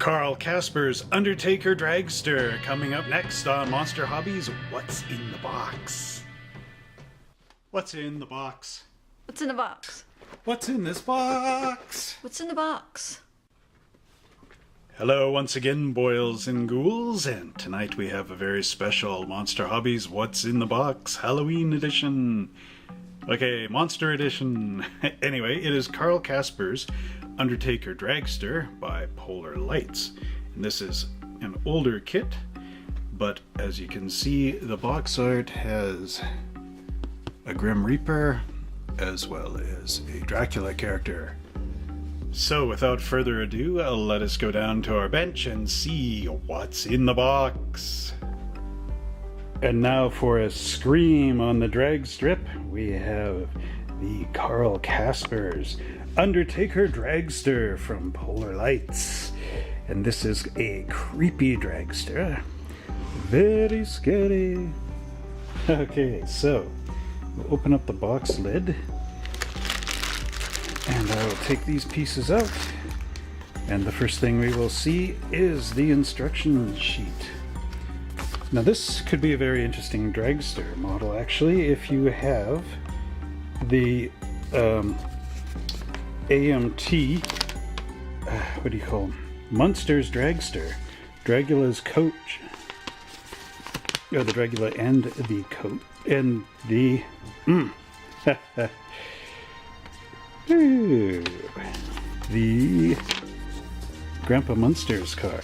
Carl Casper's Undertaker Dragster coming up next on Monster Hobbies. What's in the box? What's in the box? What's in the box? What's in this box? What's in the box? Hello once again, boils and ghouls, and tonight we have a very special Monster Hobbies What's in the Box Halloween edition. Okay, Monster Edition. Anyway, it is Carl Casper's Undertaker Dragster by Polar Lights. And this is an older kit, but as you can see, the box art has a Grim Reaper as well as a Dracula character. So without further ado, let us go down to our bench and see what's in the box. And now for a scream on the drag strip, we have the Carl Casper's Undertaker Dragster from Polar Lights. And this is a creepy dragster. Very scary. Okay, so we'll open up the box lid. And I will take these pieces out. And the first thing we will see is the instruction sheet. Now this could be a very interesting dragster model actually if you have the AMT, what do you call them? Munster's Dragster, Dracula's coach, or the Dracula and the coat, and the the Grandpa Munster's car.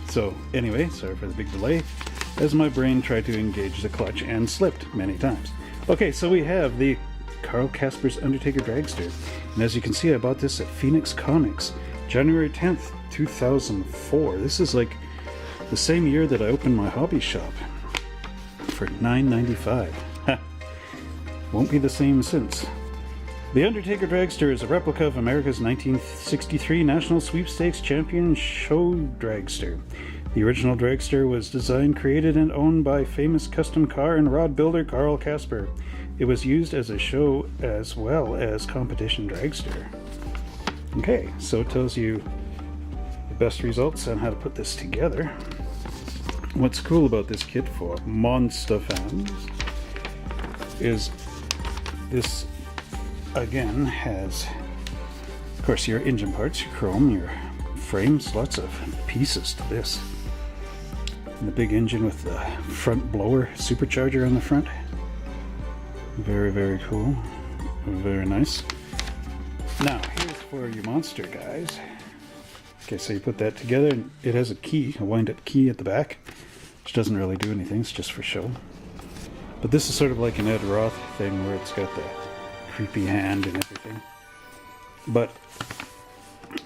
So anyway, sorry for the big delay, as my brain tried to engage the clutch and slipped many times. Okay, so we have the Carl Casper's Undertaker Dragster. And as you can see, I bought this at Phoenix Comics, January 10th, 2004. This is like the same year that I opened my hobby shop for $9.95. Won't be the same since. The Undertaker Dragster is a replica of America's 1963 National Sweepstakes Champion Show Dragster. The original dragster was designed, created, and owned by famous custom car and rod builder Carl Casper. It was used as a show as well as competition dragster. Okay, so it tells you the best results on how to put this together. What's cool about this kit for monster fans is this again has, of course, your engine parts, your chrome, your frames, lots of pieces to this. And the big engine with the front blower supercharger on the front. Very, very cool. Very nice. Now, here's for your monster guys. Okay, so you put that together, and it has a key, a wind-up key at the back, which doesn't really do anything, it's just for show. But this is sort of like an Ed Roth thing where it's got the creepy hand and everything. But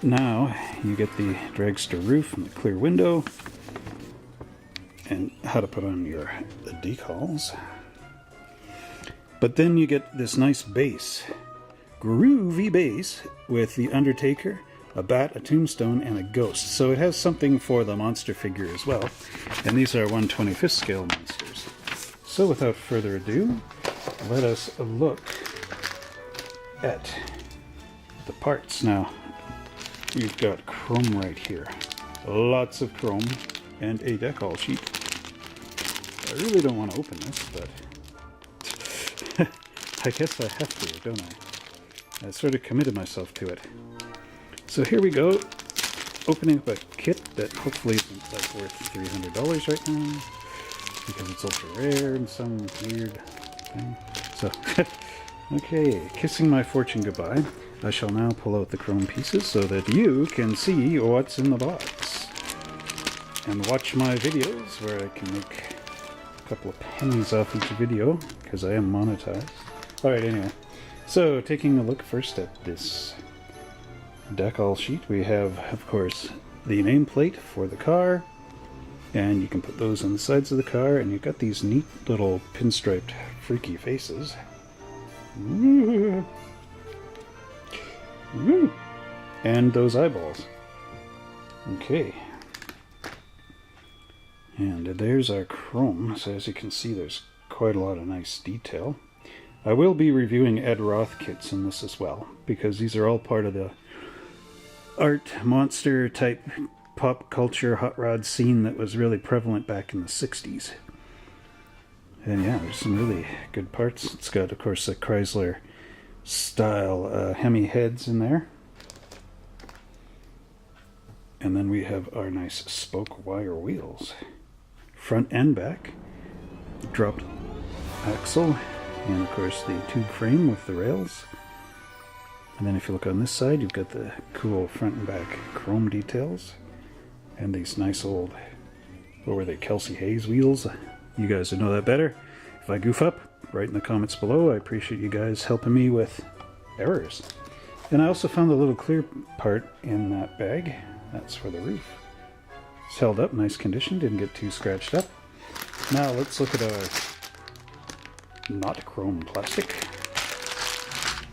now you get the dragster roof and the clear window, and how to put on your decals. But then you get this nice base, groovy base with the Undertaker, a bat, a tombstone, and a ghost. So it has something for the monster figure as well. And these are 1/25th scale monsters. So without further ado, let us look at the parts. Now, you've got chrome right here. Lots of chrome and a decal sheet. I really don't want to open this, but I guess I have to, don't I? I sort of committed myself to it. So here we go, opening up a kit that hopefully isn't like worth $300 right now, because it's ultra rare and some weird thing. So, okay, kissing my fortune goodbye, I shall now pull out the chrome pieces so that you can see what's in the box. And watch my videos where I can make a couple of pennies off each video, because I am monetized. Alright, anyway. So, taking a look first at this decal sheet, we have, of course, the nameplate for the car, and you can put those on the sides of the car, and you've got these neat little pinstriped freaky faces. Woo. Woo. And those eyeballs. Okay. And there's our chrome, so as you can see there's quite a lot of nice detail. I will be reviewing Ed Roth kits in this as well, because these are all part of the art monster type pop culture hot rod scene that was really prevalent back in the 60s. And yeah, there's some really good parts. It's got, of course, the Chrysler style Hemi heads in there. And then we have our nice spoke wire wheels. Front and back. Dropped axle. And of course the tube frame with the rails. And then if you look on this side, you've got the cool front and back chrome details. And these nice old, what were they, Kelsey Hayes wheels? You guys would know that better. If I goof up, write in the comments below. I appreciate you guys helping me with errors. And I also found the little clear part in that bag. That's for the roof. It's held up, nice condition, didn't get too scratched up. Now let's look at our not chrome plastic.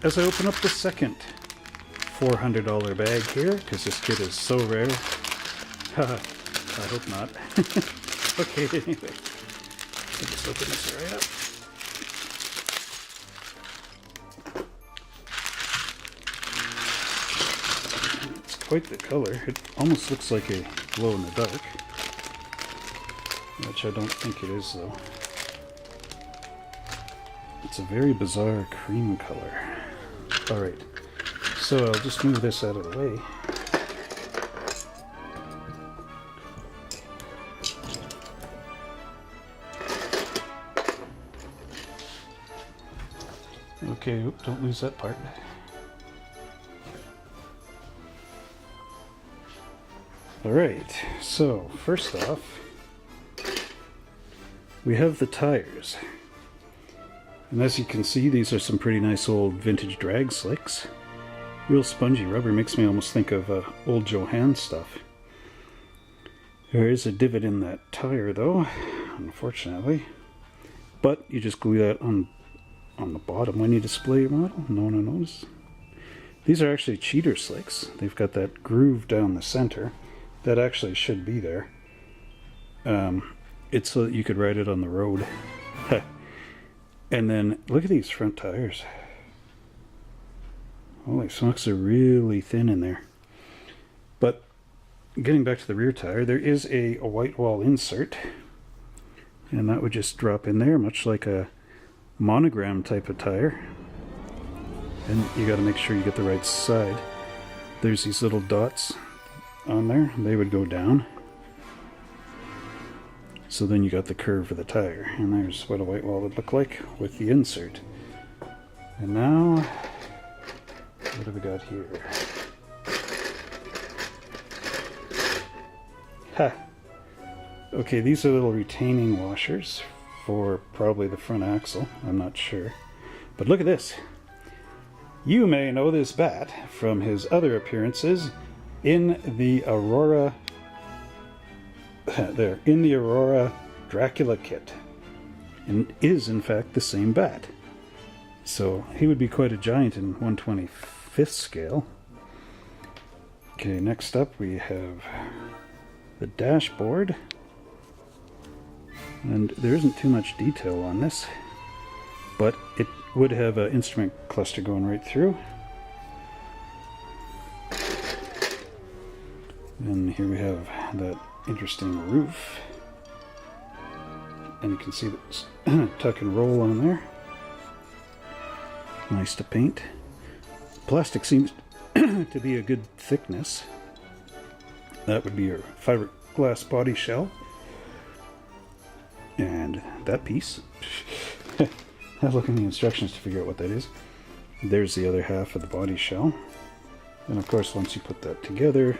As I open up the second $400 bag here, because this kit is so rare. I hope not. Okay, anyway. Let's open this right up. It's quite the color. It almost looks like a glow in the dark. Which I don't think it is, though. It's a very bizarre cream color. Alright, so I'll just move this out of the way. Okay, don't lose that part. Alright, so first off, we have the tires. And as you can see, these are some pretty nice old vintage drag slicks. Real spongy rubber, makes me almost think of old Johann stuff. There is a divot in that tire though, unfortunately. But you just glue that on the bottom when you display your model. No one will notice. These are actually cheater slicks. They've got that groove down the center. That actually should be there. It's so that you could ride it on the road. And then look at these front tires. Holy smokes, they're really thin in there. But getting back to the rear tire, there is a white wall insert. And that would just drop in there, much like a monogram type of tire. And you got to make sure you get the right side. There's these little dots on there. They would go down. So then you got the curve of the tire, and there's what a white wall would look like with the insert. And now, what have we got here? Ha! Okay, these are little retaining washers for probably the front axle. I'm not sure. But look at this. You may know this bat from his other appearances in the Aurora in the Aurora Dracula kit, and is in fact the same bat. So he would be quite a giant in 1/25th scale. Okay, next up we have the dashboard, and there isn't too much detail on this, but it would have an instrument cluster going right through. And here we have that interesting roof, and you can see the tuck and roll on there. Nice to paint. Plastic seems to be a good thickness. That would be your fiberglass body shell, and that piece. I look in the instructions to figure out what that is. There's the other half of the body shell, and of course once you put that together,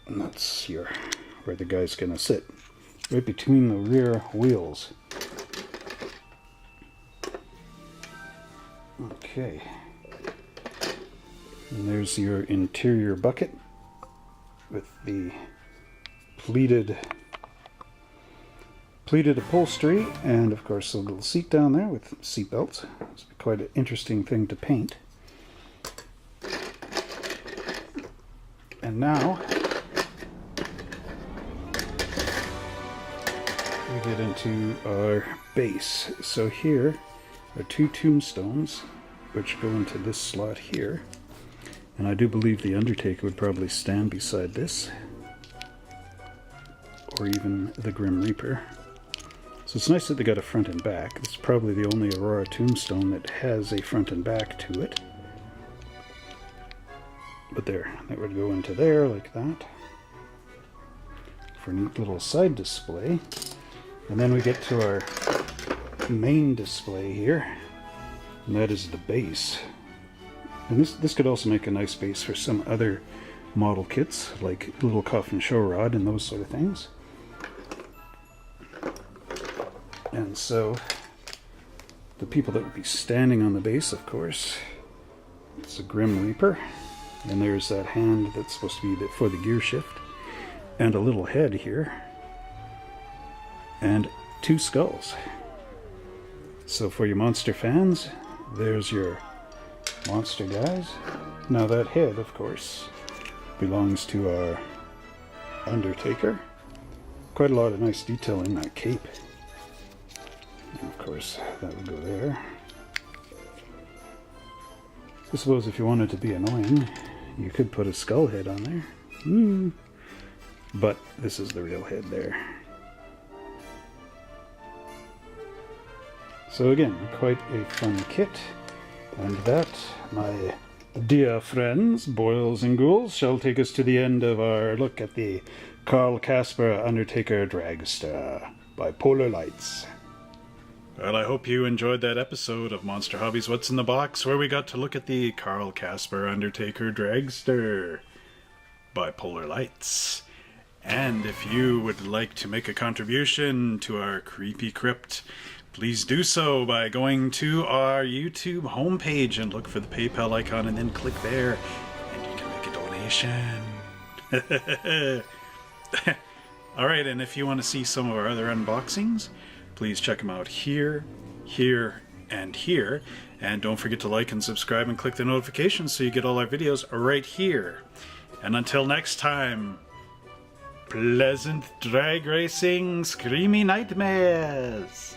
and that's where the guy's gonna sit, right between the rear wheels. Okay, and there's your interior bucket with the pleated upholstery, and of course a little seat down there with seat belts. It's quite an interesting thing to paint. And now we get into our base. So here are two tombstones which go into this slot here. And I do believe the Undertaker would probably stand beside this, or even the Grim Reaper. So it's nice that they got a front and back. It's probably the only Aurora tombstone that has a front and back to it. But there, that would go into there like that, for a neat little side display. And then we get to our main display here, and that is the base. And this could also make a nice base for some other model kits, like little coffin show rod and those sort of things. And so, the people that would be standing on the base, of course, it's a Grim Reaper. And there's that hand that's supposed to be for the gear shift. And a little head here. And 2 skulls. So for your monster fans, there's your monster guys. Now that head, of course, belongs to our Undertaker. Quite a lot of nice detail in that cape. And of course, that would go there. I suppose if you wanted to be annoying, you could put a skull head on there. But this is the real head there. So again, quite a fun kit. And that, my dear friends, boils and ghouls, shall take us to the end of our look at the Carl Casper Undertaker Dragster by Polar Lights. Well, I hope you enjoyed that episode of Monster Hobbies What's in the Box, where we got to look at the Carl Casper Undertaker Dragster by Polar Lights. And if you would like to make a contribution to our creepy crypt, please do so by going to our YouTube homepage and look for the PayPal icon and then click there, and you can make a donation. Alright, and if you want to see some of our other unboxings, please check them out here, here, and here. And don't forget to like and subscribe and click the notifications so you get all our videos right here. And until next time, pleasant drag racing, screamy nightmares!